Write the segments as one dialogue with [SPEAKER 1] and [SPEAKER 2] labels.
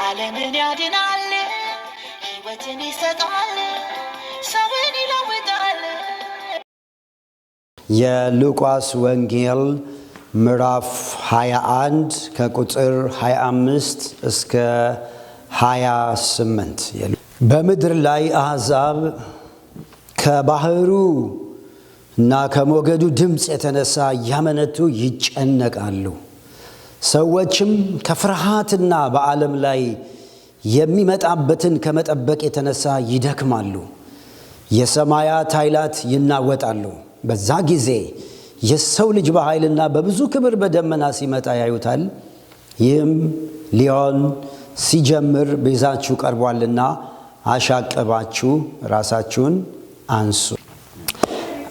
[SPEAKER 1] ዓለምን ያድናል ሕይወትን ይሰጣል ሰውን ይለውጣል።
[SPEAKER 2] የሉቃስ ወንጌል ምዕራፍ 21 ከቁጥር 25 እስከ 28 በምድር ላይ አሕዛብ ከባህሩ እና ከሞገዱ ድምፅ የተነሳ ያመነቱ ይጨነቃሉ። ሰዎችም ከፍርሃትና በዓለም ላይ የሚመጣበትን ከመጠበቅ የተነሳ ይደክማሉ። የሰማያት ኃይላት ይናወጣሉ። በዛ ጊዜ የሰው ልጅ በኃይልና በብዙ ክብር በደመና ሲመጣ ያዩታል። ይህም ሊሆን ሲጀምር ቤዛችሁ ቀርቧልና አሻቅባችሁ ራሳችሁን አንሱ።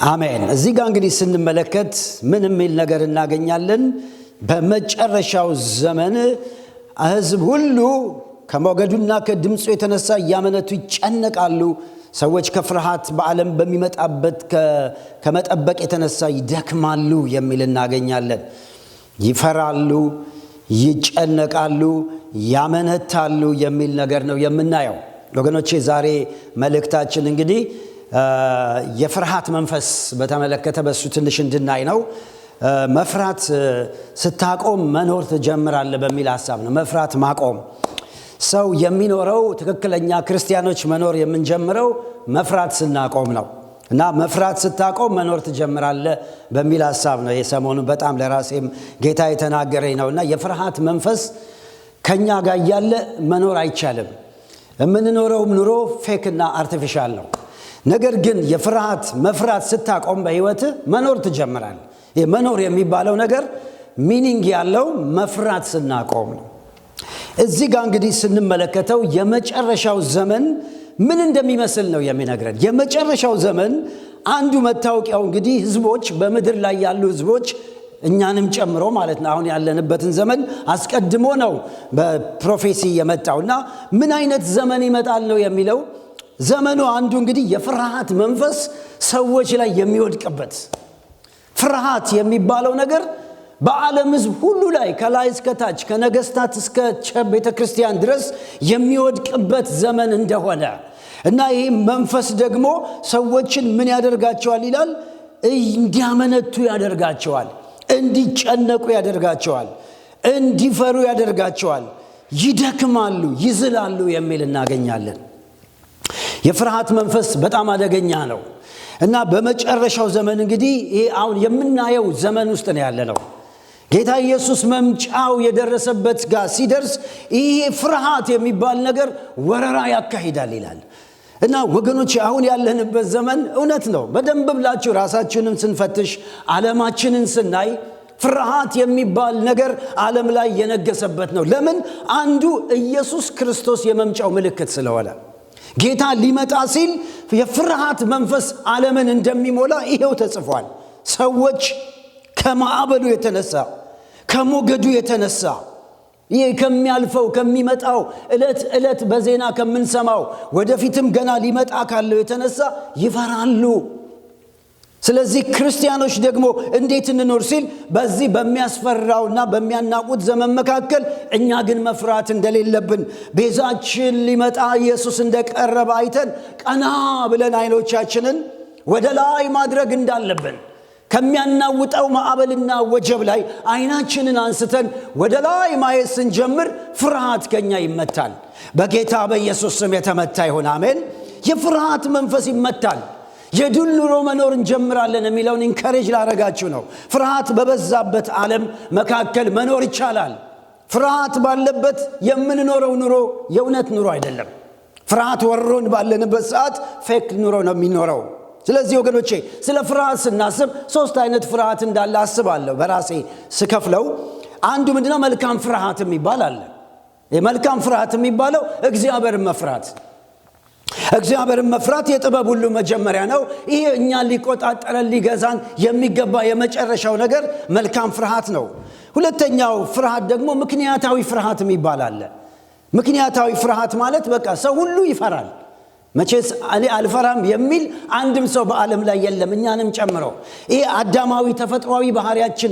[SPEAKER 2] አሜን። እዚህ ጋር እንግዲህ ስንመለከት ምን የሚል ነገር እናገኛለን? በመጨረሻው ዘመን ሕዝብ ሁሉ ከሞገዱና ከድምፁ የተነሳ እያመነቱ ይጨነቃሉ። ሰዎች ከፍርሃት በዓለም በሚመጣበት ከመጠበቅ የተነሳ ይደክማሉ የሚል እናገኛለን። ይፈራሉ፣ ይጨነቃሉ፣ ያመነታሉ የሚል ነገር ነው የምናየው። ወገኖቼ ዛሬ መልእክታችን እንግዲህ የፍርሃት መንፈስ በተመለከተ በሱ ትንሽ እንድናይ ነው። መፍራት ስታቆም መኖር ትጀምራለህ በሚል ሐሳብ ነው። መፍራት ማቆም ሰው የሚኖረው ትክክለኛ ክርስቲያኖች መኖር የምንጀምረው መፍራት ስናቆም ነው እና መፍራት ስታቆም መኖር ትጀምራለህ በሚል ሐሳብ ነው። የሰሞኑ በጣም ለራሴም ጌታ የተናገረኝ ነውና የፍርሃት መንፈስ ከኛ ጋር ያለ መኖር አይቻልም። የምንኖረውም ኑሮ ፌክና አርቲፊሻል ነው። ነገር ግን መፍራት ስታቆም በህይወት መኖር ትጀምራለህ። መኖር የሚባለው ነገር ሚኒንግ ያለው መፍራት ስናቆም ነው። እዚህ ጋር እንግዲህ ስንመለከተው የመጨረሻው ዘመን ምን እንደሚመስል ነው የሚነግረን። የመጨረሻው ዘመን አንዱ መታወቂያው እንግዲህ ህዝቦች በምድር ላይ ያሉ ህዝቦች እኛንም ጨምሮ ማለት ነው አሁን ያለንበትን ዘመን አስቀድሞ ነው በፕሮፌሲ የመጣውና ምን አይነት ዘመን ይመጣል ነው የሚለው። ዘመኑ አንዱ እንግዲህ የፍርሃት መንፈስ ሰዎች ላይ የሚወድቅበት ፍርሃት የሚባለው ነገር በዓለም ህዝብ ሁሉ ላይ ከላይ እስከ ታች ከነገስታት እስከ ቤተ ክርስቲያን ድረስ የሚወድቅበት ዘመን እንደሆነ እና ይህ መንፈስ ደግሞ ሰዎችን ምን ያደርጋቸዋል ይላል? እንዲያመነቱ ያደርጋቸዋል፣ እንዲጨነቁ ያደርጋቸዋል፣ እንዲፈሩ ያደርጋቸዋል፣ ይደክማሉ፣ ይዝላሉ የሚል እናገኛለን። የፍርሃት መንፈስ በጣም አደገኛ ነው እና በመጨረሻው ዘመን እንግዲህ ይሄ አሁን የምናየው ዘመን ውስጥ ነው ያለነው። ጌታ ኢየሱስ መምጫው የደረሰበት ጋር ሲደርስ ይሄ ፍርሃት የሚባል ነገር ወረራ ያካሂዳል ይላል እና ወገኖች አሁን ያለንበት ዘመን እውነት ነው። በደንብ ብላችሁ ራሳችንን ስንፈትሽ ዓለማችንን ስናይ ፍርሃት የሚባል ነገር ዓለም ላይ የነገሰበት ነው። ለምን? አንዱ ኢየሱስ ክርስቶስ የመምጫው ምልክት ስለሆነ ጌታ ሊመጣ ሲል የፍርሃት መንፈስ ዓለምን እንደሚሞላ ይሄው ተጽፏል። ሰዎች ከማዕበሉ የተነሳ ከሞገዱ የተነሳ ይሄ ከሚያልፈው ከሚመጣው ዕለት በዜና ከምንሰማው ወደፊትም ገና ሊመጣ ካለው የተነሳ ይፈራሉ። ስለዚህ ክርስቲያኖች ደግሞ እንዴት እንኖር ሲል በዚህ በሚያስፈራውና በሚያናቁት ዘመን መካከል እኛ ግን መፍራት እንደሌለብን ቤዛችን ሊመጣ ኢየሱስ እንደቀረበ አይተን ቀና ብለን አይኖቻችንን ወደ ላይ ማድረግ እንዳለብን ከሚያናውጠው ማዕበልና ወጀብ ላይ አይናችንን አንስተን ወደ ላይ ማየት ስንጀምር ፍርሃት ከኛ ይመታል። በጌታ በኢየሱስ ስም የተመታ ይሁን። አሜን። የፍርሃት መንፈስ ይመታል። የድል ኑሮ መኖር እንጀምራለን የሚለውን ኢንካሬጅ ላደርጋችሁ ነው። ፍርሃት በበዛበት ዓለም መካከል መኖር ይቻላል። ፍርሃት ባለበት የምንኖረው ኑሮ የእውነት ኑሮ አይደለም። ፍርሃት ወሮን ባለንበት ሰዓት ፌክ ኑሮ ነው የሚኖረው። ስለዚህ ወገኖቼ ስለ ፍርሃት ስናስብ 3 አይነት ፍርሃት እንዳለ አስባለሁ በራሴ ስከፍለው። አንዱ ምንድነው? መልካም ፍርሃት የሚባል አለ። የመልካም ፍርሃት የሚባለው እግዚአብሔርን መፍራት የጥበብ ሁሉ መጀመሪያ ነው። ይሄ እኛን ሊቆጣጠረን ሊገዛን የሚገባ የመጨረሻው ነገር መልካም ፍርሃት ነው። ሁለተኛው ፍርሃት ደግሞ ምክንያታዊ ፍርሃት የሚባል አለ። ምክንያታዊ ፍርሃት ማለት በቃ ሰው ሁሉ ይፈራል። መቼስ እኔ አልፈራም የሚል አንድም ሰው በዓለም ላይ የለም፣ እኛንም ጨምሮ። ይሄ አዳማዊ ተፈጥሯዊ ባህሪያችን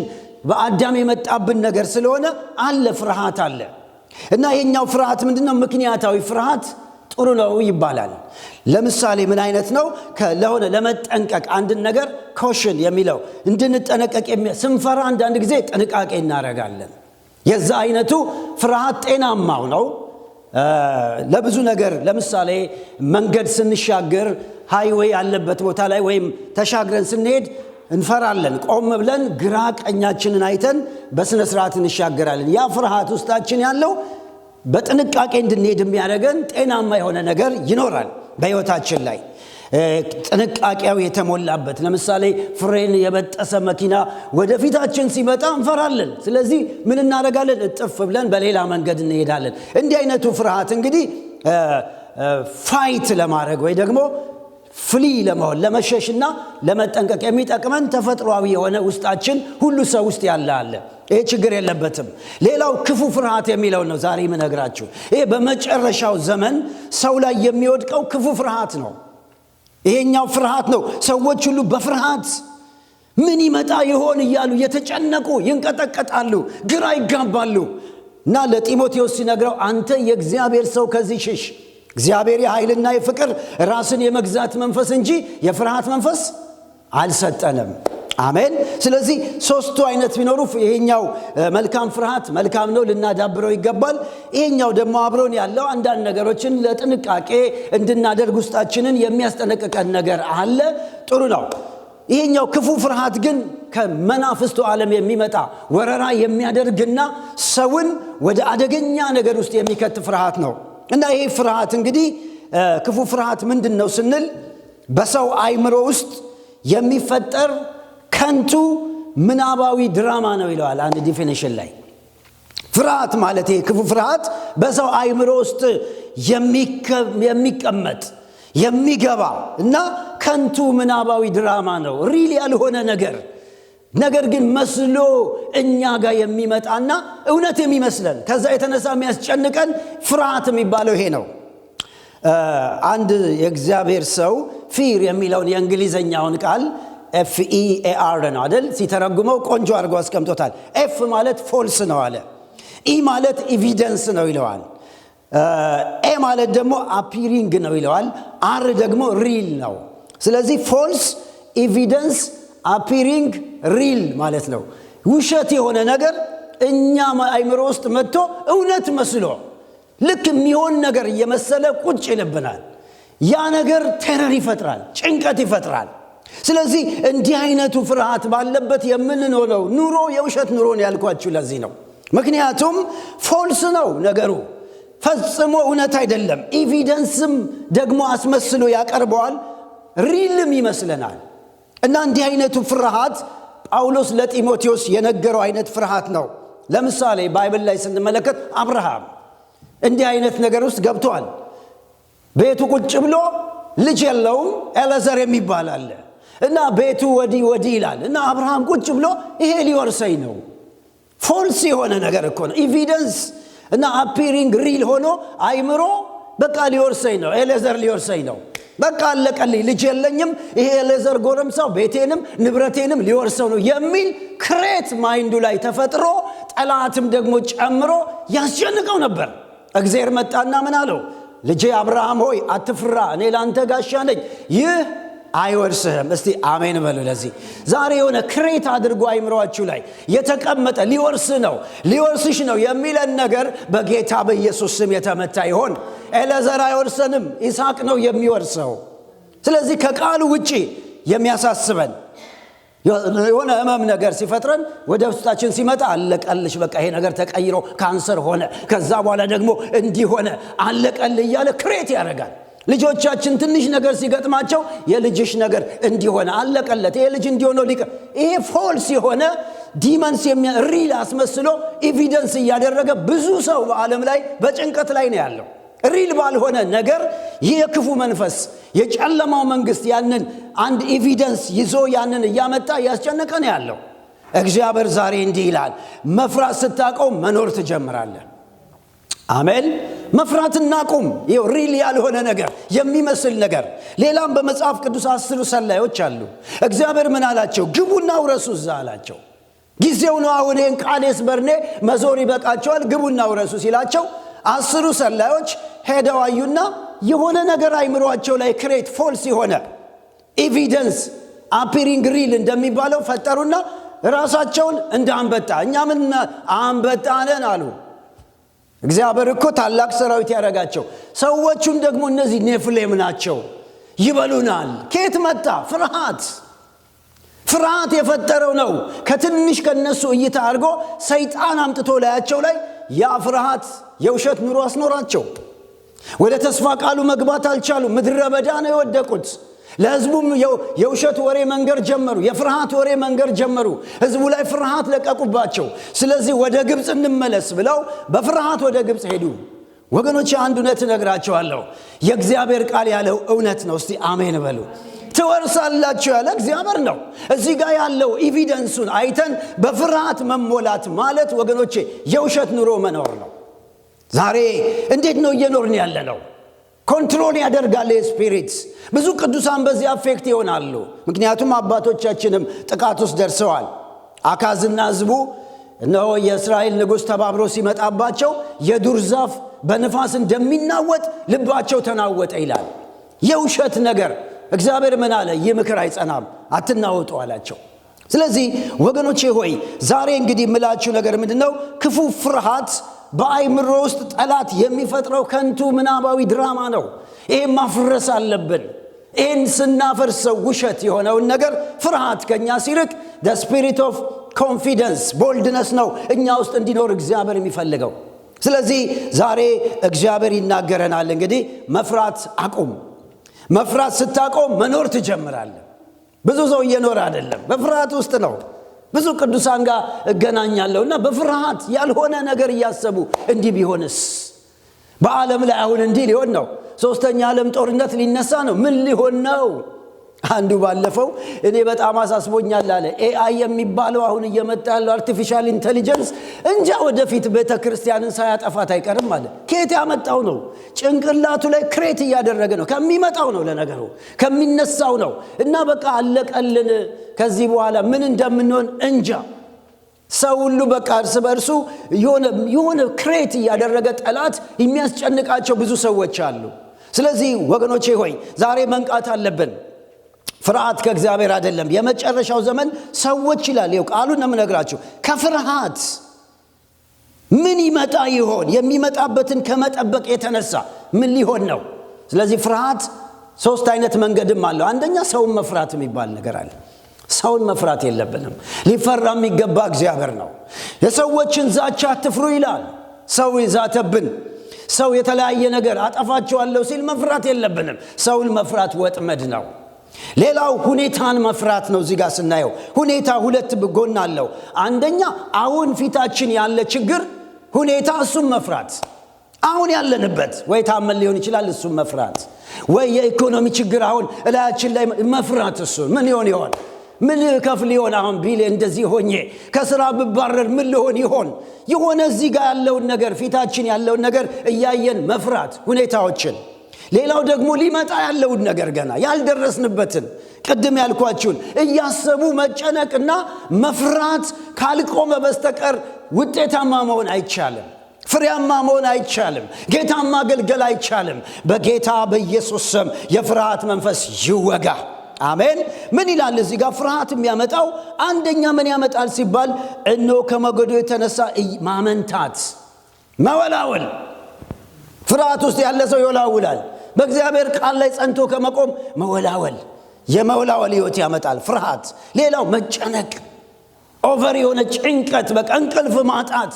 [SPEAKER 2] በአዳም የመጣብን ነገር ስለሆነ አለ ፍርሃት አለ። እና ይሄኛው ፍርሃት ምንድነው? ምክንያታዊ ፍርሃት ጥሩ ነው ይባላል። ለምሳሌ ምን አይነት ነው? ለሆነ ለመጠንቀቅ አንድን ነገር ኮሽን የሚለው እንድንጠነቀቅ ስንፈራ አንዳንድ ጊዜ ጥንቃቄ እናደርጋለን። የዛ አይነቱ ፍርሃት ጤናማው ነው። ለብዙ ነገር ለምሳሌ መንገድ ስንሻገር ሃይዌይ ያለበት ቦታ ላይ ወይም ተሻግረን ስንሄድ እንፈራለን። ቆም ብለን ግራ ቀኛችንን አይተን በስነ ስርዓት እንሻገራለን። ያ ፍርሃት ውስጣችን ያለው በጥንቃቄ እንድንሄድ የሚያደርገን ጤናማ የሆነ ነገር ይኖራል በሕይወታችን ላይ ጥንቃቄው የተሞላበት። ለምሳሌ ፍሬን የበጠሰ መኪና ወደፊታችን ሲመጣ እንፈራለን። ስለዚህ ምን እናደርጋለን? እጥፍ ብለን በሌላ መንገድ እንሄዳለን። እንዲህ አይነቱ ፍርሃት እንግዲህ ፋይት ለማድረግ ወይ ደግሞ ፍሊ ለመሆን ለመሸሽና ለመጠንቀቅ የሚጠቅመን ተፈጥሯዊ የሆነ ውስጣችን ሁሉ ሰው ውስጥ ያለ አለ። ይሄ ችግር የለበትም። ሌላው ክፉ ፍርሃት የሚለው ነው ዛሬ የምነግራችሁ። ይሄ በመጨረሻው ዘመን ሰው ላይ የሚወድቀው ክፉ ፍርሃት ነው። ይሄኛው ፍርሃት ነው። ሰዎች ሁሉ በፍርሃት ምን ይመጣ ይሆን እያሉ የተጨነቁ ይንቀጠቀጣሉ፣ ግራ ይጋባሉ። እና ለጢሞቴዎስ ሲነግረው አንተ የእግዚአብሔር ሰው ከዚህ ሽሽ፣ እግዚአብሔር የኃይልና የፍቅር ራስን የመግዛት መንፈስ እንጂ የፍርሃት መንፈስ አልሰጠንም። አሜን። ስለዚህ ሶስቱ አይነት ቢኖሩ ይሄኛው መልካም ፍርሃት መልካም ነው፣ ልናዳብረው ይገባል። ይሄኛው ደግሞ አብሮን ያለው አንዳንድ ነገሮችን ለጥንቃቄ እንድናደርግ ውስጣችንን የሚያስጠነቅቀን ነገር አለ። ጥሩ ነው። ይሄኛው ክፉ ፍርሃት ግን ከመናፍስቱ ዓለም የሚመጣ ወረራ የሚያደርግና ሰውን ወደ አደገኛ ነገር ውስጥ የሚከት ፍርሃት ነው። እና ይሄ ፍርሃት እንግዲህ ክፉ ፍርሃት ምንድነው ስንል በሰው አእምሮ ውስጥ የሚፈጠር ከንቱ ምናባዊ ድራማ ነው ይለዋል አንድ ዲፊኒሽን ላይ። ፍርሃት ማለት ይሄ ክፉ ፍርሃት በሰው አእምሮ ውስጥ የሚቀመጥ የሚገባ እና ከንቱ ምናባዊ ድራማ ነው። ሪል ያልሆነ ነገር ግን መስሎ እኛ ጋር የሚመጣና እውነት የሚመስለን ከዛ የተነሳ የሚያስጨንቀን ፍርሃት የሚባለው ይሄ ነው። አንድ የእግዚአብሔር ሰው ፊር የሚለውን የእንግሊዘኛውን ቃል FEAR ነው አይደል? ሲተረጉመው ቆንጆ አድርጎ አስቀምጦታል። ኤፍ ማለት ፎልስ ነው አለ። ኢ ማለት ኤቪደንስ ነው ይለዋል። ኤ ማለት ደግሞ አፒሪንግ ነው ይለዋል። አር ደግሞ ሪል ነው። ስለዚህ ፎልስ፣ ኤቪደንስ፣ አፒሪንግ፣ ሪል ማለት ነው። ውሸት የሆነ ነገር እኛ አእምሮ ውስጥ መጥቶ እውነት መስሎ ልክ የሚሆን ነገር እየመሰለ ቁጭ ይልብናል። ያ ነገር ቴረር ይፈጥራል፣ ጭንቀት ይፈጥራል። ስለዚህ እንዲህ አይነቱ ፍርሃት ባለበት የምንኖረው ኑሮ የውሸት ኑሮን ያልኳችሁ ለዚህ ነው። ምክንያቱም ፎልስ ነው ነገሩ፣ ፈጽሞ እውነት አይደለም። ኤቪደንስም ደግሞ አስመስሎ ያቀርበዋል፣ ሪልም ይመስለናል። እና እንዲህ አይነቱ ፍርሃት ጳውሎስ ለጢሞቴዎስ የነገረው አይነት ፍርሃት ነው። ለምሳሌ ባይብል ላይ ስንመለከት አብርሃም እንዲህ አይነት ነገር ውስጥ ገብቷል። ቤቱ ቁጭ ብሎ ልጅ የለውም፣ ኤሌዘር የሚባል አለ እና ቤቱ ወዲህ ይላል እና አብርሃም ቁጭ ብሎ ይሄ ሊወርሰኝ ነው። ፎልስ የሆነ ነገር እኮ ነው። ኤቪደንስ እና አፒሪንግ ሪል ሆኖ አይምሮ በቃ ሊወርሰኝ ነው፣ ኤሌዘር ሊወርሰኝ ነው፣ በቃ አለቀልኝ፣ ልጅ የለኝም፣ ይሄ ኤሌዘር ጎረምሳው ቤቴንም ንብረቴንም ሊወርሰው ነው የሚል ክሬት ማይንዱ ላይ ተፈጥሮ ጠላትም ደግሞ ጨምሮ ያስጨንቀው ነበር። እግዚአብሔር መጣና ምን አለው? ልጄ አብርሃም ሆይ አትፍራ፣ እኔ ላንተ ጋሻ ነኝ፣ ይህ አይወርስህም። እስቲ አሜን በሉ። ለዚህ ዛሬ የሆነ ክሬት አድርጎ አይምሮአችሁ ላይ የተቀመጠ ሊወርስሽ ነው የሚለን ነገር በጌታ በኢየሱስ ስም የተመታ ይሆን። ኤሌዘር አይወርሰንም፣ ይስሐቅ ነው የሚወርሰው። ስለዚህ ከቃሉ ውጪ የሚያሳስበን የሆነ ህመም ነገር ሲፈጥረን ወደ ውስጣችን ሲመጣ አለቀልሽ፣ በቃ ይሄ ነገር ተቀይሮ ካንሰር ሆነ፣ ከዛ በኋላ ደግሞ እንዲህ ሆነ፣ አለቀል እያለ ክሬት ያደርጋል። ልጆቻችን ትንሽ ነገር ሲገጥማቸው የልጅሽ ነገር እንዲሆነ አለቀለት፣ ይሄ ልጅ እንዲሆነው ይሄ ፎልስ የሆነ ዲመንስ ሪል አስመስሎ ኤቪደንስ እያደረገ ብዙ ሰው በዓለም ላይ በጭንቀት ላይ ነው ያለው። ሪል ባልሆነ ነገር ይህ የክፉ መንፈስ የጨለማው መንግስት ያንን አንድ ኤቪደንስ ይዞ ያንን እያመጣ እያስጨነቀ ነው ያለው። እግዚአብሔር ዛሬ እንዲህ ይላል፣ መፍራት ስታቆም መኖር ትጀምራለህ። አሜን። መፍራትና ቁም። ይሄው ሪል ያልሆነ ነገር የሚመስል ነገር። ሌላም በመጽሐፍ ቅዱስ 10 ሰላዮች አሉ። እግዚአብሔር ምን አላቸው? ግቡና ውረሱ እዛ አላቸው። ጊዜው ነው አሁን ይህን ቃዴስ በርኔ መዞር ይበቃቸዋል፣ ግቡና ውረሱ ሲላቸው 10 ሰላዮች ሄደው አዩና የሆነ ነገር አይምሯቸው ላይ ክሬት ፎልስ የሆነ ኤቪደንስ አፒሪንግ ሪል እንደሚባለው ፈጠሩና ራሳቸውን እንደ አንበጣ እኛ ምን አንበጣ ነን አሉ። እግዚአብሔር እኮ ታላቅ ሰራዊት ያደረጋቸው ሰዎቹን ደግሞ እነዚህ ኔፍሌም ናቸው ይበሉናል። ከየት መጣ? ፍርሃት የፈጠረው ነው። ከትንሽ ከነሱ እይታ አድርጎ ሰይጣን አምጥቶ ላያቸው ላይ ያ ፍርሃት የውሸት ኑሮ አስኖራቸው። ወደ ተስፋ ቃሉ መግባት አልቻሉ። ምድረ በዳ ነው የወደቁት። ለሕዝቡም የውሸት ወሬ መንገር ጀመሩ። የፍርሃት ወሬ መንገር ጀመሩ። ሕዝቡ ላይ ፍርሃት ለቀቁባቸው። ስለዚህ ወደ ግብፅ እንመለስ ብለው በፍርሃት ወደ ግብፅ ሄዱ። ወገኖች አንድ እውነት እነግራቸዋለሁ። የእግዚአብሔር ቃል ያለው እውነት ነው። እስቲ አሜን በሉ። ትወርሳላችሁ ያለ እግዚአብሔር ነው። እዚህ ጋር ያለው ኤቪደንሱን አይተን በፍርሃት መሞላት ማለት ወገኖቼ የውሸት ኑሮ መኖር ነው። ዛሬ እንዴት ነው እየኖርን ያለ ነው? ኮንትሮል ያደርጋል ስፒሪት። ብዙ ቅዱሳን በዚህ አፌክት ይሆናሉ። ምክንያቱም አባቶቻችንም ጥቃት ውስጥ ደርሰዋል። አካዝና ሕዝቡ እነሆ የእስራኤል ንጉሥ ተባብሮ ሲመጣባቸው የዱር ዛፍ በንፋስ እንደሚናወጥ ልባቸው ተናወጠ ይላል። የውሸት ነገር እግዚአብሔር ምን አለ? ይህ ምክር አይጸናም፣ አትናወጡ አላቸው። ስለዚህ ወገኖቼ ሆይ ዛሬ እንግዲህ የምላችሁ ነገር ምንድነው? ክፉ ፍርሃት በአይምሮ ውስጥ ጠላት የሚፈጥረው ከንቱ ምናባዊ ድራማ ነው። ይሄን ማፍረስ አለብን። ይሄን ስናፈርሰው ውሸት የሆነውን ነገር ፍርሃት ከኛ ሲርቅ the spirit of confidence boldness ነው እኛ ውስጥ እንዲኖር እግዚአብሔር የሚፈልገው። ስለዚህ ዛሬ እግዚአብሔር ይናገረናል። እንግዲህ መፍራት አቁም። መፍራት ስታቆም መኖር ትጀምራለህ። ብዙ ሰው እየኖረ አይደለም፣ በፍርሃት ውስጥ ነው። ብዙ ቅዱሳን ጋር እገናኛለሁና በፍርሃት ያልሆነ ነገር እያሰቡ እንዲህ ቢሆንስ? በዓለም ላይ አሁን እንዲህ ሊሆን ነው። 3ኛ ዓለም ጦርነት ሊነሳ ነው። ምን ሊሆን ነው? አንዱ ባለፈው እኔ በጣም አሳስቦኛል አለ። ኤአይ የሚባለው አሁን እየመጣ ያለው አርቲፊሻል ኢንተሊጀንስ እንጃ ወደፊት ቤተክርስቲያንን ሳያጠፋት አይቀርም አለ። ከየት ያመጣው ነው? ጭንቅላቱ ላይ ክሬት እያደረገ ነው። ከሚመጣው ነው፣ ለነገሩ ከሚነሳው ነው። እና በቃ አለቀልን። ከዚህ በኋላ ምን እንደምንሆን እንጃ። ሰው ሁሉ በቃ እርስ በርሱ የሆነ ክሬት እያደረገ ጠላት የሚያስጨንቃቸው ብዙ ሰዎች አሉ። ስለዚህ ወገኖቼ ሆይ ዛሬ መንቃት አለብን። ፍርሃት ከእግዚአብሔር አይደለም። የመጨረሻው ዘመን ሰዎች ይላል ይኸው ቃሉን ነው የምነግራችሁ። ከፍርሃት ምን ይመጣ ይሆን? የሚመጣበትን ከመጠበቅ የተነሳ ምን ሊሆን ነው? ስለዚህ ፍርሃት 3 አይነት መንገድም አለው። አንደኛ ሰውን መፍራት የሚባል ነገር አለ። ሰውን መፍራት የለብንም። ሊፈራ የሚገባ እግዚአብሔር ነው። የሰዎችን ዛቻ አትፍሩ ይላል። ሰው ይዛተብን፣ ሰው የተለያየ ነገር አጠፋቸዋለሁ ሲል መፍራት የለብንም። ሰውን መፍራት ወጥመድ ነው። ሌላው ሁኔታን መፍራት ነው። እዚህ ጋር ስናየው ሁኔታ 2 ጎን አለው። አንደኛ አሁን ፊታችን ያለ ችግር ሁኔታ፣ እሱም መፍራት። አሁን ያለንበት ወይ ታመን ሊሆን ይችላል፣ እሱም መፍራት። ወይ የኢኮኖሚ ችግር አሁን እላያችን ላይ መፍራት። እሱ ምን ይሆን? ምን ከፍል ይሆን? አሁን ቢል እንደዚህ ሆኜ ከስራ ብባረር ምን ሊሆን ይሆን? የሆነ እዚህ ጋር ያለውን ነገር ፊታችን ያለውን ነገር እያየን መፍራት ሁኔታዎችን። ሌላው ደግሞ ሊመጣ ያለውን ነገር ገና ያልደረስንበትን ቅድም ያልኳችሁን እያሰቡ መጨነቅና መፍራት ካልቆመ በስተቀር ውጤታማ መሆን አይቻልም። ፍሬያማ መሆን አይቻልም። ጌታን ማገልገል አይቻልም። በጌታ በኢየሱስ ስም የፍርሃት መንፈስ ይወጋ። አሜን። ምን ይላል እዚህ ጋር? ፍርሃት የሚያመጣው አንደኛ ምን ያመጣል ሲባል እነሆ ከመገዶ የተነሳ ማመንታት፣ መወላወል። ፍርሃት ውስጥ ያለ ሰው ይወላውላል። በእግዚአብሔር ቃል ላይ ጸንቶ ከመቆም መወላወል፣ የመወላወል ሕይወት ያመጣል ፍርሃት። ሌላው መጨነቅ፣ ኦቨር የሆነ ጭንቀት፣ በቃ እንቅልፍ ማጣት፣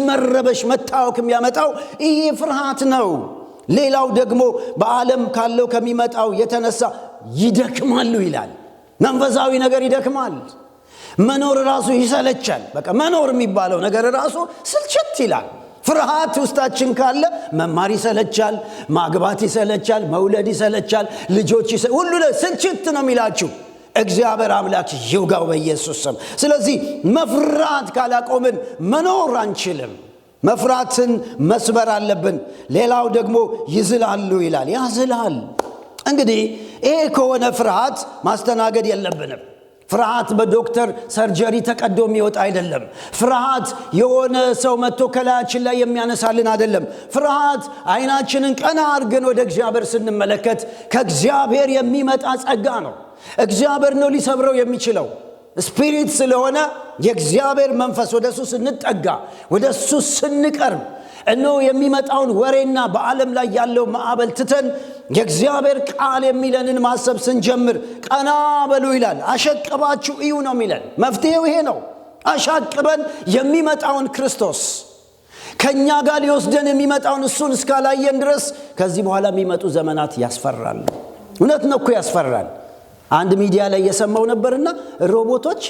[SPEAKER 2] መረበሽ፣ መታወክ የሚያመጣው ይሄ ፍርሃት ነው። ሌላው ደግሞ በዓለም ካለው ከሚመጣው የተነሳ ይደክማሉ ይላል። መንፈሳዊ ነገር ይደክማል። መኖር ራሱ ይሰለቻል። በቃ መኖር የሚባለው ነገር ራሱ ስልችት ይላል። ፍርሃት ውስጣችን ካለ መማር ይሰለቻል፣ ማግባት ይሰለቻል፣ መውለድ ይሰለቻል፣ ልጆች ሁሉ ስልችት ነው የሚላችሁ። እግዚአብሔር አምላክ ይውጋው በኢየሱስ ስም። ስለዚህ መፍራት ካላቆምን መኖር አንችልም። መፍራትን መስበር አለብን። ሌላው ደግሞ ይዝላሉ ይላል። ያዝላል። እንግዲህ ይሄ ከሆነ ፍርሃት ማስተናገድ የለብንም። ፍርሃት በዶክተር ሰርጀሪ ተቀዶ የሚወጣ አይደለም። ፍርሃት የሆነ ሰው መጥቶ ከላያችን ላይ የሚያነሳልን አይደለም። ፍርሃት አይናችንን ቀና አድርገን ወደ እግዚአብሔር ስንመለከት ከእግዚአብሔር የሚመጣ ጸጋ ነው። እግዚአብሔር ነው ሊሰብረው የሚችለው። ስፒሪት ስለሆነ የእግዚአብሔር መንፈስ ወደሱ ስንጠጋ፣ ወደሱ ስንቀርብ እነሆ የሚመጣውን ወሬና በዓለም ላይ ያለው ማዕበል ትተን የእግዚአብሔር ቃል የሚለንን ማሰብ ስንጀምር ቀና በሉ ይላል። አሸቅባችሁ እዩ ነው የሚለን። መፍትሄው ይሄ ነው። አሻቅበን የሚመጣውን ክርስቶስ ከኛ ጋር ሊወስደን የሚመጣውን እሱን እስካላየን ድረስ ከዚህ በኋላ የሚመጡ ዘመናት ያስፈራሉ። እውነት ነው እኮ ያስፈራል። አንድ ሚዲያ ላይ የሰማው ነበርና ሮቦቶች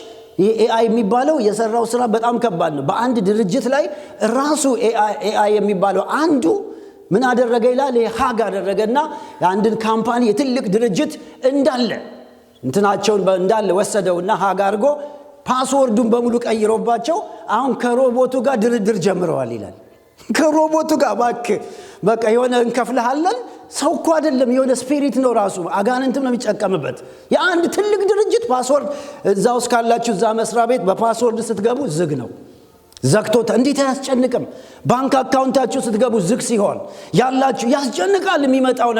[SPEAKER 2] ኤአይ የሚባለው የሰራው ስራ በጣም ከባድ ነው። በአንድ ድርጅት ላይ ራሱ ኤአይ የሚባለው አንዱ ምን አደረገ ይላል፣ ሃግ አደረገና የአንድን ካምፓኒ የትልቅ ድርጅት እንዳለ እንትናቸውን እንዳለ ወሰደውና ሃግ አድርጎ ፓስወርዱን በሙሉ ቀይሮባቸው አሁን ከሮቦቱ ጋር ድርድር ጀምረዋል ይላል። ከሮቦቱ ጋር በቃ የሆነ እንከፍልሃለን። ሰው እኮ አይደለም፣ የሆነ ስፒሪት ነው ራሱ። አጋንንትም ነው የሚጠቀምበት። የአንድ ትልቅ ድርጅት ፓስወርድ እዛው እስካላችሁ እዛ መስሪያ ቤት በፓስወርድ ስትገቡ ዝግ ነው። ዘግቶታ እንዴት አያስጨንቅም? ባንክ አካውንታችሁ ስትገቡ ዝግ ሲሆን ያላችሁ ያስጨንቃል የሚመጣው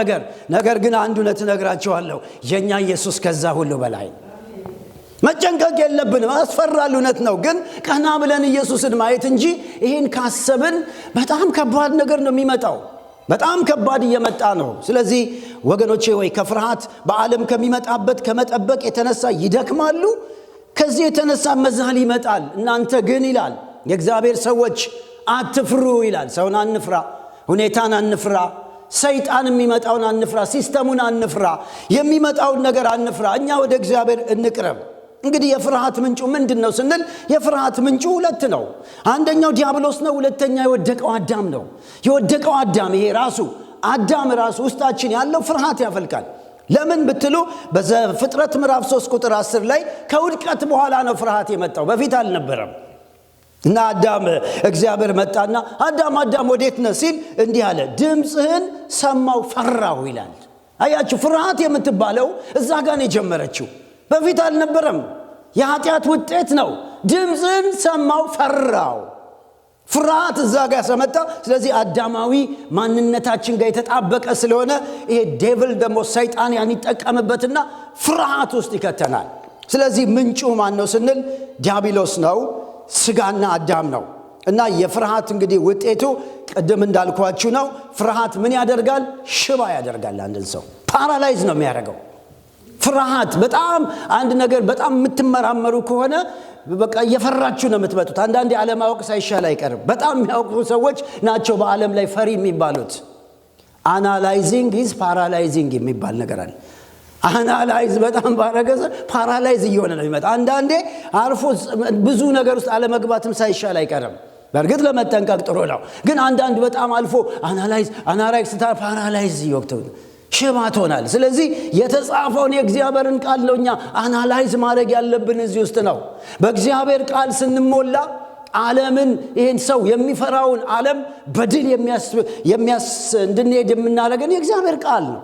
[SPEAKER 2] ነገር ግን አንድ እውነት እነግራችኋለሁ፣ የኛ ኢየሱስ ከዛ ሁሉ በላይ። መጨንቀቅ የለብንም። አስፈራል፣ እውነት ነው። ግን ቀና ብለን ኢየሱስን ማየት እንጂ ይሄን ካሰብን በጣም ከባድ ነገር ነው የሚመጣው። በጣም ከባድ እየመጣ ነው። ስለዚህ ወገኖቼ ወይ ከፍርሃት በዓለም ከሚመጣበት ከመጠበቅ የተነሳ ይደክማሉ። ከዚህ የተነሳ መዛል ይመጣል። እናንተ ግን ይላል የእግዚአብሔር ሰዎች አትፍሩ ይላል። ሰውን አንፍራ፣ ሁኔታን አንፍራ፣ ሰይጣን የሚመጣውን አንፍራ፣ ሲስተሙን አንፍራ፣ የሚመጣውን ነገር አንፍራ። እኛ ወደ እግዚአብሔር እንቅረብ። እንግዲህ የፍርሃት ምንጩ ምንድነው ስንል የፍርሃት ምንጩ ሁለት ነው። አንደኛው ዲያብሎስ ነው፣ ሁለተኛ የወደቀው አዳም ነው። የወደቀው አዳም ይሄ ራሱ አዳም ራሱ ውስጣችን ያለው ፍርሃት ያፈልቃል። ለምን ብትሉ በዘፍጥረት ምዕራፍ 3 ቁጥር 10 ላይ ከውድቀት በኋላ ነው ፍርሃት የመጣው፣ በፊት አልነበረም። እና አዳም እግዚአብሔር መጣና አዳም ወዴት ነህ ሲል እንዲህ አለ፣ ድምፅህን ሰማው ፈራሁ ይላል። አያችሁ፣ ፍርሃት የምትባለው እዛ ጋር ነው የጀመረችው፣ በፊት አልነበረም። የኃጢአት ውጤት ነው። ድምፅህን ሰማው ፈራሁ፣ ፍርሃት እዛ ጋር ሰመጣ። ስለዚህ አዳማዊ ማንነታችን ጋር የተጣበቀ ስለሆነ ይሄ ዴቪል ደግሞ ሰይጣን ያን ይጠቀምበትና ፍርሃት ውስጥ ይከተናል። ስለዚህ ምንጩ ማን ነው ስንል ዲያብሎስ ነው፣ ስጋና አዳም ነው። እና የፍርሃት እንግዲህ ውጤቱ ቅድም እንዳልኳችሁ ነው። ፍርሃት ምን ያደርጋል? ሽባ ያደርጋል። አንድን ሰው ፓራላይዝ ነው የሚያደርገው። ፍርሃት በጣም አንድ ነገር በጣም የምትመራመሩ ከሆነ በቃ እየፈራችሁ ነው የምትመጡት። አንዳንዴ አለማወቅ ሳይሻል አይቀርም። በጣም የሚያውቁ ሰዎች ናቸው በዓለም ላይ ፈሪ የሚባሉት። አናላይዚንግ ኢዝ ፓራላይዚንግ የሚባል ነገር አለ። አናላይዝ በጣም ባረገዘ ፓራላይዝ እየሆነ ነው የሚመጣ። አንዳንዴ አርፎ ብዙ ነገር ውስጥ አለመግባትም ሳይሻል አይቀርም። በእርግጥ ለመጠንቀቅ ጥሩ ነው። ግን አንዳንድ በጣም አልፎ አናላይዝ ፓራላይዝ ይወቅተው ሽባ ትሆናል። ስለዚህ የተጻፈውን የእግዚአብሔርን ቃል ነው እኛ አናላይዝ ማድረግ ያለብን እዚህ ውስጥ ነው። በእግዚአብሔር ቃል ስንሞላ ዓለምን ይሄን ሰው የሚፈራውን ዓለም በድል እንድንሄድ የምናደርገን የእግዚአብሔር ቃል ነው።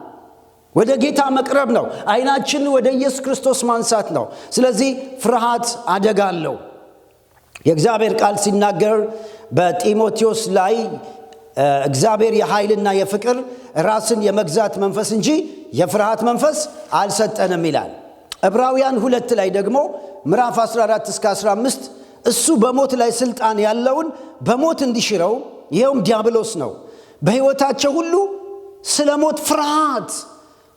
[SPEAKER 2] ወደ ጌታ መቅረብ ነው። አይናችን ወደ ኢየሱስ ክርስቶስ ማንሳት ነው። ስለዚህ ፍርሃት አደጋ አለው። የእግዚአብሔር ቃል ሲናገር በጢሞቴዎስ ላይ እግዚአብሔር የኃይልና የፍቅር ራስን የመግዛት መንፈስ እንጂ የፍርሃት መንፈስ አልሰጠንም ይላል። ዕብራውያን 2 ላይ ደግሞ ምዕራፍ 14 እስከ 15 እሱ በሞት ላይ ስልጣን ያለውን በሞት እንዲሽረው ይሄውም ዲያብሎስ ነው፣ በሕይወታቸው ሁሉ ስለ ሞት ፍርሃት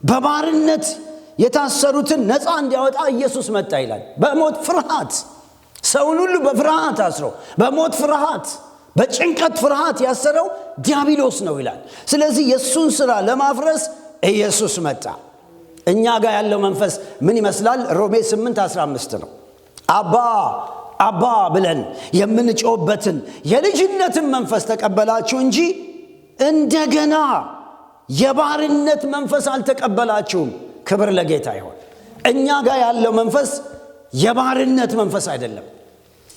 [SPEAKER 2] በባርነት የታሰሩትን ነፃ እንዲያወጣ ኢየሱስ መጣ ይላል። በሞት ፍርሃት ሰውን ሁሉ በፍርሃት አስሮ በሞት ፍርሃት በጭንቀት ፍርሃት ያሰረው ዲያብሎስ ነው ይላል። ስለዚህ የሱን ሥራ ለማፍረስ ኢየሱስ መጣ። እኛ ጋር ያለው መንፈስ ምን ይመስላል? ሮሜ 8:15 ነው። አባ ብለን የምንጮህበትን የልጅነትን መንፈስ ተቀበላችሁ እንጂ እንደገና የባርነት መንፈስ አልተቀበላችሁም። ክብር ለጌታ ይሁን። እኛ ጋር ያለው መንፈስ የባርነት መንፈስ አይደለም፣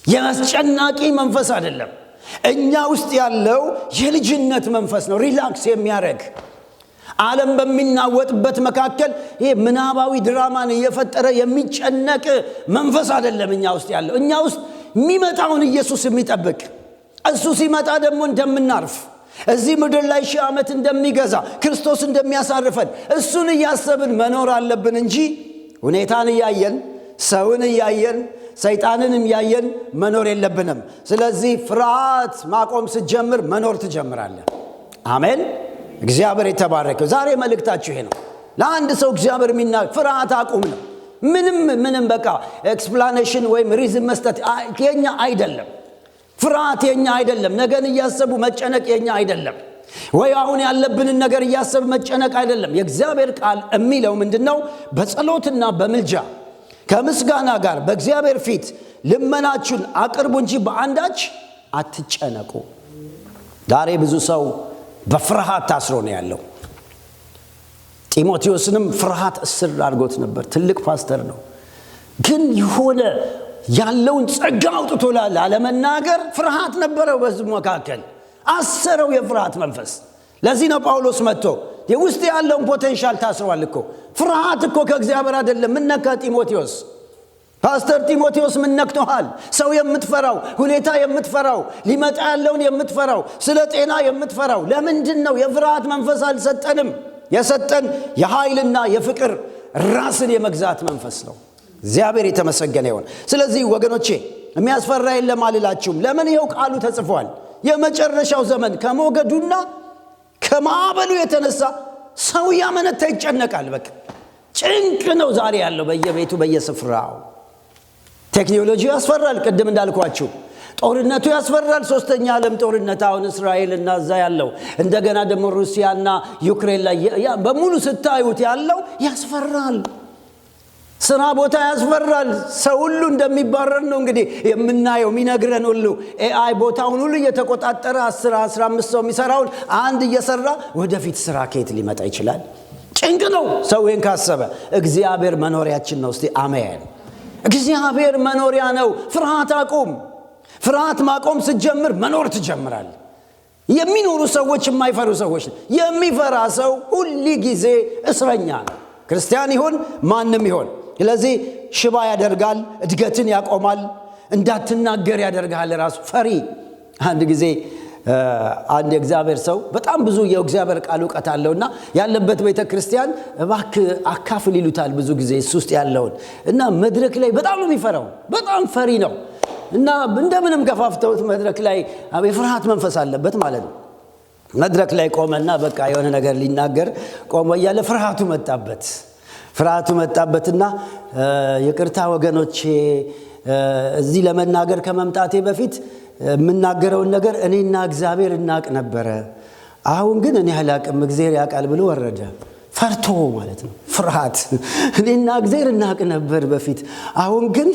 [SPEAKER 2] የአስጨናቂ መንፈስ አይደለም። እኛ ውስጥ ያለው የልጅነት መንፈስ ነው። ሪላክስ የሚያደርግ ዓለም በሚናወጥበት መካከል ይሄ ምናባዊ ድራማን እየፈጠረ የሚጨነቅ መንፈስ አይደለም እኛ ውስጥ ያለው። እኛ ውስጥ የሚመጣውን ኢየሱስ የሚጠብቅ እሱ ሲመጣ ደግሞ እንደምናርፍ እዚህ ምድር ላይ 1000 ዓመት እንደሚገዛ ክርስቶስ እንደሚያሳርፈን እሱን እያሰብን መኖር አለብን እንጂ ሁኔታን እያየን ሰውን እያየን ሰይጣንንም እያየን መኖር የለብንም። ስለዚህ ፍርሃት ማቆም ስትጀምር መኖር ትጀምራለህ። አሜን። እግዚአብሔር የተባረከው። ዛሬ መልእክታችሁ ይሄ ነው። ለአንድ ሰው እግዚአብሔር የሚናገር ፍርሃት አቁም ነው። ምንም በቃ ኤክስፕላኔሽን ወይም ሪዝን መስጠት የኛ አይደለም። ፍርሃት የኛ አይደለም። ነገን እያሰቡ መጨነቅ የኛ አይደለም። ወይ አሁን ያለብንን ነገር እያሰብ መጨነቅ አይደለም። የእግዚአብሔር ቃል የሚለው ምንድነው? በጸሎትና በምልጃ ከምስጋና ጋር በእግዚአብሔር ፊት ልመናችሁን አቅርቡ እንጂ በአንዳች አትጨነቁ። ዛሬ ብዙ ሰው በፍርሃት ታስሮ ነው ያለው። ጢሞቴዎስንም ፍርሃት እስር አድርጎት ነበር። ትልቅ ፓስተር ነው፣ ግን የሆነ ያለውን ጸጋ አውጥቶ ላለመናገር ፍርሃት ነበረው። በዚህ መካከል አሰረው የፍርሃት መንፈስ። ለዚህ ነው ጳውሎስ መጥቶ የውስጥ ያለውን ፖቴንሻል ታስሯል እኮ። ፍርሃት እኮ ከእግዚአብሔር አይደለም። ምን ነካ ጢሞቴዎስ? ፓስተር ጢሞቴዎስ ምን ነክቶሃል? ሰው የምትፈራው፣ ሁኔታ የምትፈራው፣ ሊመጣ ያለውን የምትፈራው፣ ስለ ጤና የምትፈራው ለምንድን ነው? የፍርሃት መንፈስ አልሰጠንም። የሰጠን የኃይልና የፍቅር ራስን የመግዛት መንፈስ ነው። እግዚአብሔር የተመሰገነ ይሁን። ስለዚህ ወገኖቼ የሚያስፈራ የለም አልላችሁም። ለምን? ይኸው ቃሉ ተጽፏል። የመጨረሻው ዘመን ከሞገዱና ከማዕበሉ የተነሳ ሰው ያመነታ ይጨነቃል። በቃ ጭንቅ ነው ዛሬ ያለው በየቤቱ በየስፍራው። ቴክኖሎጂ ያስፈራል። ቅድም እንዳልኳችሁ ጦርነቱ ያስፈራል። 3ኛ ዓለም ጦርነት አሁን እስራኤልና እዛ ያለው እንደገና ደግሞ ሩሲያና ዩክሬን ላይ በሙሉ ስታዩት ያለው ያስፈራል። ስራ ቦታ ያስፈራል። ሰው ሁሉ እንደሚባረር ነው እንግዲህ የምናየው የሚነግረን ሁሉ። ኤአይ ቦታውን ሁሉ እየተቆጣጠረ 10-15 ሰው የሚሰራውን አንድ እየሰራ ወደፊት ስራ ከየት ሊመጣ ይችላል? ጭንቅ ነው ሰው ይህን ካሰበ። እግዚአብሔር መኖሪያችን ነው። እስቲ አሜን። እግዚአብሔር መኖሪያ ነው። ፍርሃት አቁም። ፍርሃት ማቆም ስትጀምር መኖር ትጀምራለህ። የሚኖሩ ሰዎች የማይፈሩ ሰዎች ነው። የሚፈራ ሰው ሁሉ ጊዜ እስረኛ ነው። ክርስቲያን ይሁን ማንም ይሁን። ስለዚህ ሽባ ያደርጋል፣ እድገትን ያቆማል፣ እንዳትናገር ያደርጋል። ራሱ ፈሪ። አንድ ጊዜ አንድ የእግዚአብሔር ሰው በጣም ብዙ የእግዚአብሔር ቃል ዕውቀት አለውና ያለበት ቤተክርስቲያን እባክህ አካፍል ይሉታል ብዙ ጊዜ እሱ ውስጥ ያለውን እና መድረክ ላይ በጣም ነው የሚፈራው። በጣም ፈሪ ነው እና እንደምንም ገፋፍተውት መድረክ ላይ የፍርሃት መንፈስ አለበት ማለት ነው። መድረክ ላይ ቆመና በቃ የሆነ ነገር ሊናገር ቆሞ እያለ ፍርሃቱ መጣበትና ይቅርታ ወገኖቼ እዚህ ለመናገር ከመምጣቴ በፊት የምናገረውን ነገር እኔና እግዚአብሔር እናቅ ነበረ። አሁን ግን እኔ አላቅም እግዚአብሔር ያውቃል ብሎ ወረደ። ፈርቶ ማለት ነው። ፍርሃት። እኔና እግዚአብሔር እናቅ ነበር በፊት፣ አሁን ግን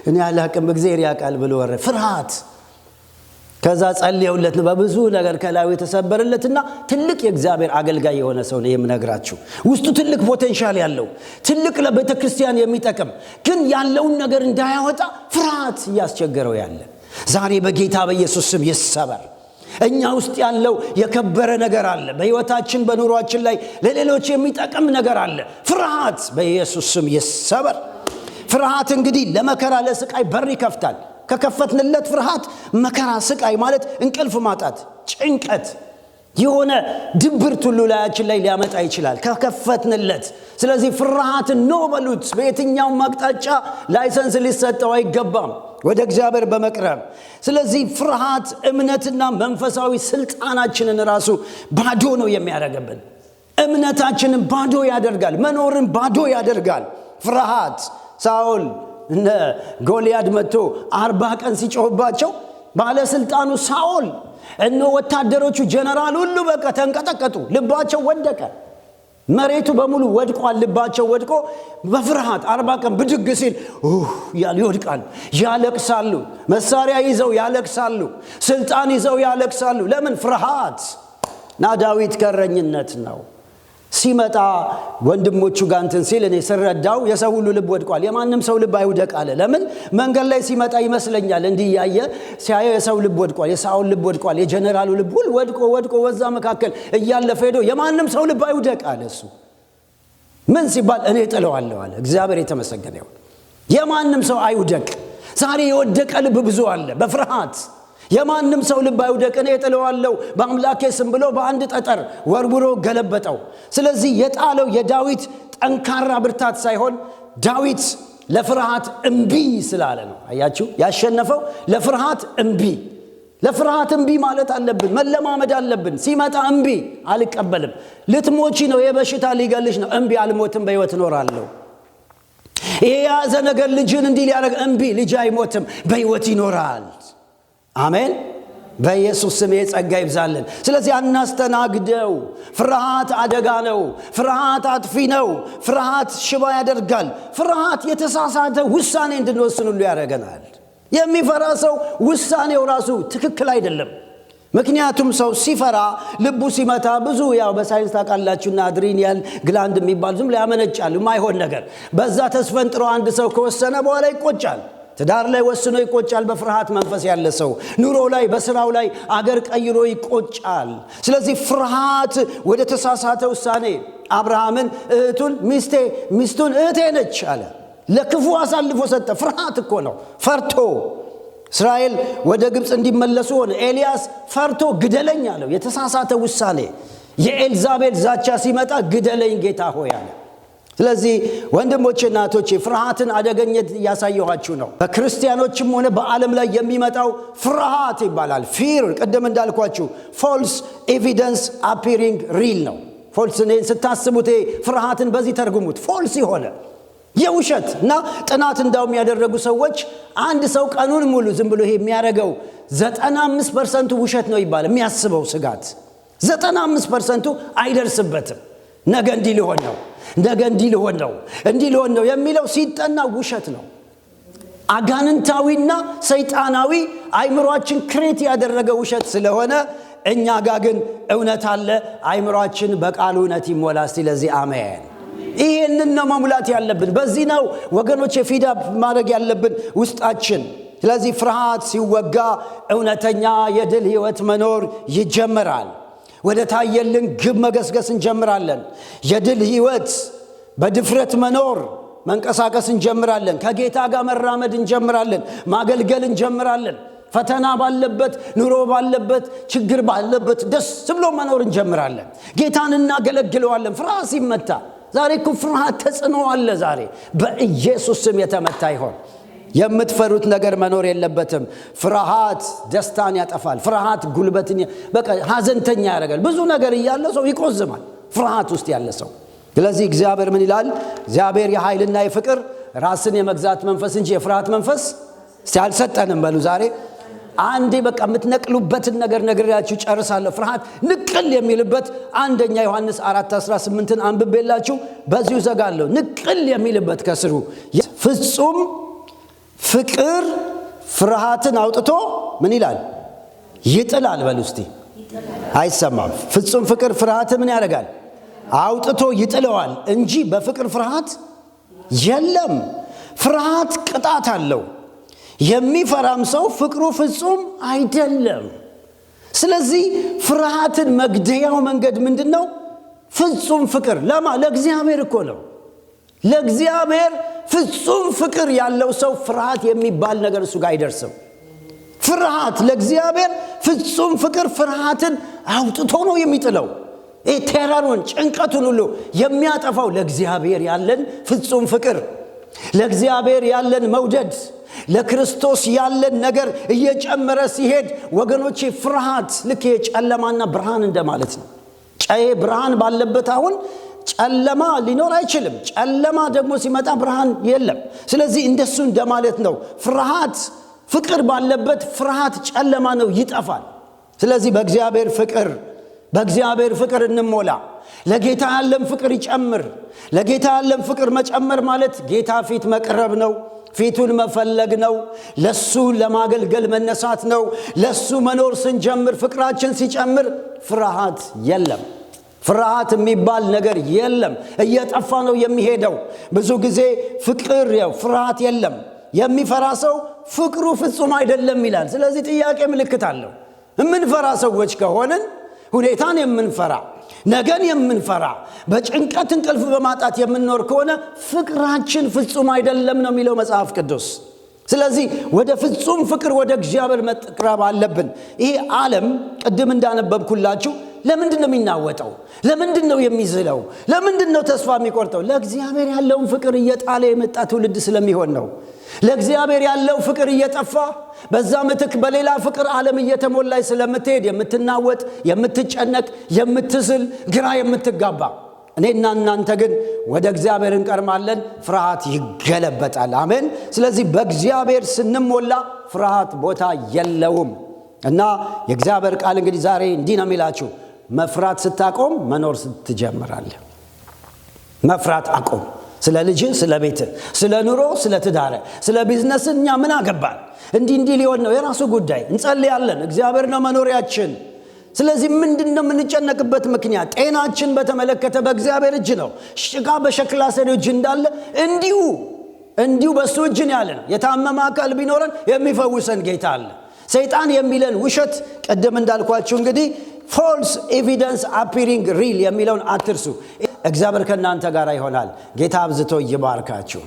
[SPEAKER 2] እኔ አላቅም እግዚአብሔር ያውቃል ብሎ ወረደ። ፍርሃት። ከዛ ጸልየውለት ነው በብዙ ነገር ከላዩ የተሰበረለትና ትልቅ የእግዚአብሔር አገልጋይ የሆነ ሰው ነው የምነግራችሁ። ውስጡ ትልቅ ፖቴንሻል ያለው ትልቅ ለቤተክርስቲያን የሚጠቅም ግን ያለውን ነገር እንዳያወጣ ፍርሃት እያስቸገረው ያለ ዛሬ በጌታ በኢየሱስ ስም ይሰበር። እኛ ውስጥ ያለው የከበረ ነገር አለ። በህይወታችን በኑሯችን ላይ ለሌሎች የሚጠቅም ነገር አለ። ፍርሃት በኢየሱስ ስም ይሰበር። ፍርሃት እንግዲህ ለመከራ ለስቃይ በር ይከፍታል። ከከፈትንለት ፍርሃት መከራ ስቃይ ማለት እንቅልፍ ማጣት፣ ጭንቀት፣ የሆነ ድብርት ሁሉ ላያችን ላይ ሊያመጣ ይችላል ከከፈትንለት። ስለዚህ ፍርሃትን ነው በሉት። በየትኛውም አቅጣጫ ላይሰንስ ሊሰጠው አይገባም ወደ እግዚአብሔር በመቅረብ። ስለዚህ ፍርሃት እምነትና መንፈሳዊ ስልጣናችንን ራሱ ባዶ ነው የሚያደርግብን። እምነታችንን ባዶ ያደርጋል። መኖርን ባዶ ያደርጋል ፍርሃት። ሳኦል እነ ጎልያድ መጥቶ 40 ቀን ሲጮህባቸው ባለስልጣኑ ሳኦል እነ ወታደሮቹ ጀነራል ሁሉ በቃ ተንቀጠቀጡ። ልባቸው ወደቀ። መሬቱ በሙሉ ወድቋል። ልባቸው ወድቆ በፍርሃት 40 ቀን ብድግ ሲል ይወድቃሉ፣ ያለቅሳሉ። መሳሪያ ይዘው ያለቅሳሉ፣ ስልጣን ይዘው ያለቅሳሉ። ለምን? ፍርሃት። ና ዳዊት ከረኝነት ነው ሲመጣ ወንድሞቹ ጋር እንትን ሲል እኔ ስረዳው የሰው ሁሉ ልብ ወድቋል፣ የማንም ሰው ልብ አይውደቅ አለ። ለምን? መንገድ ላይ ሲመጣ ይመስለኛል እንዲህ ያየ ሲያየው የሰው ልብ ወድቋል፣ የሳኦል ልብ ወድቋል፣ የጀነራሉ ልብ ሁሉ ወድቆ ወዛ መካከል እያለፈ ሄዶ የማንም ሰው ልብ አይውደቅ አለ። እሱ ምን ሲባል እኔ ጥለዋለሁ አለ። እግዚአብሔር የተመሰገነ ይሁን። የማንም ሰው አይውደቅ። ዛሬ የወደቀ ልብ ብዙ አለ በፍርሃት። የማንም ሰው ልብ አይውደቅ፣ እኔ ጥለዋለሁ በአምላኬ ስም ብሎ በአንድ ጠጠር ወርውሮ ገለበጠው። ስለዚህ የጣለው የዳዊት ጠንካራ ብርታት ሳይሆን ዳዊት ለፍርሃት እምቢ ስላለ ነው። አያችሁ፣ ያሸነፈው ለፍርሃት እምቢ። ለፍርሃት እምቢ ማለት አለብን፣ መለማመድ አለብን። ሲመጣ እምቢ አልቀበልም። ልትሞቺ ነው፣ የበሽታ ሊገልሽ ነው፣ እምቢ አልሞትም፣ በሕይወት እኖራለሁ። ይሄ የያዘ ነገር ልጅን እንዲህ ሊያደርግ እምቢ፣ ልጅ አይሞትም፣ በሕይወት ይኖራል። አሜን። በኢየሱስ ስም ጸጋ ይብዛልን። ስለዚህ አናስተናግደው። ፍርሃት አደጋ ነው። ፍርሃት አጥፊ ነው። ፍርሃት ሽባ ያደርጋል። ፍርሃት የተሳሳተ ውሳኔ እንድንወስን ሁሉ ያደርገናል። የሚፈራ ሰው ውሳኔው ራሱ ትክክል አይደለም። ምክንያቱም ሰው ሲፈራ ልቡ ሲመታ ብዙ ያው በሳይንስ ታውቃላችሁና አድሪናል ግላንድ የሚባል ዝም ያመነጫሉ የማይሆን ነገር። በዛ ተስፈንጥሮ አንድ ሰው ከወሰነ በኋላ ይቆጫል። ትዳር ላይ ወስኖ ይቆጫል። በፍርሃት መንፈስ ያለ ሰው ኑሮ ላይ፣ በስራው ላይ አገር ቀይሮ ይቆጫል። ስለዚህ ፍርሃት ወደ ተሳሳተ ውሳኔ አብርሃምን ሚስቱን እህቴ ነች አለ፣ ለክፉ አሳልፎ ሰጠ። ፍርሃት እኮ ነው። ፈርቶ እስራኤል ወደ ግብፅ እንዲመለሱ ሆነ። ኤልያስ ፈርቶ ግደለኝ አለው። የተሳሳተ ውሳኔ። የኤልዛቤል ዛቻ ሲመጣ ግደለኝ ጌታ ሆይ አለ። ስለዚህ ወንድሞቼና እህቶቼ ፍርሃትን አደገኝነት ያሳየኋችሁ ነው። በክርስቲያኖችም ሆነ በዓለም ላይ የሚመጣው ፍርሃት ይባላል። ፊር ቅድም እንዳልኳችሁ ፎልስ ኤቪደንስ አፒሪንግ ሪል ነው። ፎልስ ስታስቡት ፍርሃትን በዚህ ተርጉሙት። ፎልስ የሆነ የውሸት እና ጥናት እንዳውም ያደረጉ ሰዎች አንድ ሰው ቀኑን ሙሉ ዝም ብሎ ይሄ የሚያደርገው 95% ውሸት ነው ይባላል። የሚያስበው ስጋት 95% አይደርስበትም። ነገ እንዲህ ሊሆን ነው፣ ነገ እንዲህ ሊሆን ነው የሚለው ሲጠና ውሸት ነው። አጋንንታዊና ሰይጣናዊ አይምሮአችን ክሬት ያደረገ ውሸት ስለሆነ እኛ ጋር ግን እውነት አለ። አይምሮአችን በቃሉ እውነት ይሞላ። ስለዚህ አሜን። ይሄንን ነው መሙላት ያለብን። በዚህ ነው ወገኖች ፊዳ ማድረግ ያለብን ውስጣችን። ስለዚህ ፍርሃት ሲወጋ እውነተኛ የድል ህይወት መኖር ይጀምራል። ወደ ታየልን ግብ መገስገስ እንጀምራለን። የድል ህይወት በድፍረት መኖር መንቀሳቀስ እንጀምራለን። ከጌታ ጋር መራመድ እንጀምራለን። ማገልገል እንጀምራለን። ፈተና ባለበት፣ ኑሮ ባለበት፣ ችግር ባለበት ደስ ብሎ መኖር እንጀምራለን። ጌታን እናገለግለዋለን። ፍርሃት ሲመታ ዛሬ እኮ ፍርሃት ተጽዕኖ አለ። ዛሬ በኢየሱስ ስም የተመታ ይሆን። የምትፈሩት ነገር መኖር የለበትም። ፍርሃት ደስታን ያጠፋል። ፍርሃት ጉልበትን በቃ ሐዘንተኛ ያደርጋል። ብዙ ነገር እያለ ሰው ይቆዝማል ፍርሃት ውስጥ ያለ ሰው። ስለዚህ እግዚአብሔር ምን ይላል? እግዚአብሔር የኃይልና የፍቅር ራስን የመግዛት መንፈስ እንጂ የፍርሃት መንፈስ ሲያልሰጠንም በሉ። ዛሬ አንዴ በቃ የምትነቅሉበትን ነገር ነግሬያችሁ ጨርሳለሁ። ፍርሃት ንቅል የሚልበት አንደኛ ዮሐንስ 4:18 አንብቤላችሁ በዚሁ ዘጋለሁ። ንቅል የሚልበት ከስሩ ፍጹም ፍቅር ፍርሃትን አውጥቶ ምን ይላል? ይጥላል። በሉ እስቲ አይሰማም። ፍጹም ፍቅር ፍርሃትን ምን ያደርጋል? አውጥቶ ይጥለዋል እንጂ በፍቅር ፍርሃት የለም። ፍርሃት ቅጣት አለው። የሚፈራም ሰው ፍቅሩ ፍጹም አይደለም። ስለዚህ ፍርሃትን መግደያው መንገድ ምንድነው? ፍጹም ፍቅር። ለእግዚአብሔር እኮ ነው። ለእግዚአብሔር ፍጹም ፍቅር ያለው ሰው ፍርሃት የሚባል ነገር እሱ ጋር አይደርስም። ፍርሃት ለእግዚአብሔር ፍጹም ፍቅር ፍርሃትን አውጥቶ ነው የሚጥለው። ቴራሩን ጭንቀቱን ሁሉ የሚያጠፋው ለእግዚአብሔር ያለን ፍጹም ፍቅር፣ ለእግዚአብሔር ያለን መውደድ፣ ለክርስቶስ ያለን ነገር እየጨመረ ሲሄድ ወገኖቼ ፍርሃት ልክ የጨለማና ብርሃን እንደማለት ነው። ብርሃን ባለበት አሁን ጨለማ ሊኖር አይችልም። ጨለማ ደግሞ ሲመጣ ብርሃን የለም። ስለዚህ እንደሱ እንደማለት ነው። ፍርሃት ፍቅር ባለበት ፍርሃት ጨለማ ነው፣ ይጠፋል። ስለዚህ በእግዚአብሔር ፍቅር እንሞላ። ለጌታ ያለን ፍቅር ይጨምር። ለጌታ ያለን ፍቅር መጨመር ማለት ጌታ ፊት መቅረብ ነው። ፊቱን መፈለግ ነው። ለሱ ለማገልገል መነሳት ነው። ለሱ መኖር ስንጀምር ፍቅራችን ሲጨምር ፍርሃት የለም። ፍርሃት የሚባል ነገር የለም። እየጠፋ ነው የሚሄደው። ብዙ ጊዜ ፍቅር ፍርሃት የለም። የሚፈራ ሰው ፍቅሩ ፍጹም አይደለም ይላል። ስለዚህ ጥያቄ ምልክት አለው። የምንፈራ ሰዎች ከሆንን ሁኔታን የምንፈራ ነገን የምንፈራ በጭንቀት እንቅልፍ በማጣት የምንኖር ከሆነ ፍቅራችን ፍጹም አይደለም ነው የሚለው መጽሐፍ ቅዱስ። ስለዚህ ወደ ፍጹም ፍቅር ወደ እግዚአብሔር መቅረብ አለብን። ይሄ ዓለም ቅድም እንዳነበብኩላችሁ ለምንድን ነው የሚናወጠው? ለምንድን ነው የሚዝለው? ለምንድን ነው ተስፋ የሚቆርጠው? ለእግዚአብሔር ያለውን ፍቅር እየጣለ የመጣ ትውልድ ስለሚሆን ነው። ለእግዚአብሔር ያለው ፍቅር እየጠፋ በዛ ምትክ በሌላ ፍቅር ዓለም እየተሞላች ስለምትሄድ የምትናወጥ፣ የምትጨነቅ፣ የምትዝል፣ ግራ የምትጋባ። እኔና እናንተ ግን ወደ እግዚአብሔር እንቀርማለን፣ ፍርሃት ይገለበጣል። አሜን። ስለዚህ በእግዚአብሔር ስንሞላ ፍርሃት ቦታ የለውም። እና የእግዚአብሔር ቃል እንግዲህ ዛሬ እንዲህ ነው የሚላችሁ፣ መፍራት ስታቆም መኖር ትጀምራለህ። መፍራት አቆም። ስለ ልጅ፣ ስለ ቤት፣ ስለ ኑሮ፣ ስለ ትዳር፣ ስለ ቢዝነስ እኛ ምን አገባን? እንዲህ ሊሆን ነው፣ የራሱ ጉዳይ። እንጸልያለን፣ እግዚአብሔር ነው መኖሪያችን። ስለዚህ ምንድነው የምንጨነቅበት ምክንያት? ጤናችን በተመለከተ በእግዚአብሔር እጅ ነው። ጭቃ በሸክላ ሰሪ እጅ እንዳለ እንዲሁ በሱ እጅ ነው ያለ ነው። የታመመ አካል ቢኖረን የሚፈውሰን ጌታ አለ። ሰይጣን የሚለን ውሸት ቀደም እንዳልኳችሁ እንግዲህ false evidence appearing real የሚለውን አትርሱ። እግዚአብሔር ከእናንተ ጋር ይሆናል። ጌታ አብዝቶ ይባርካችሁ።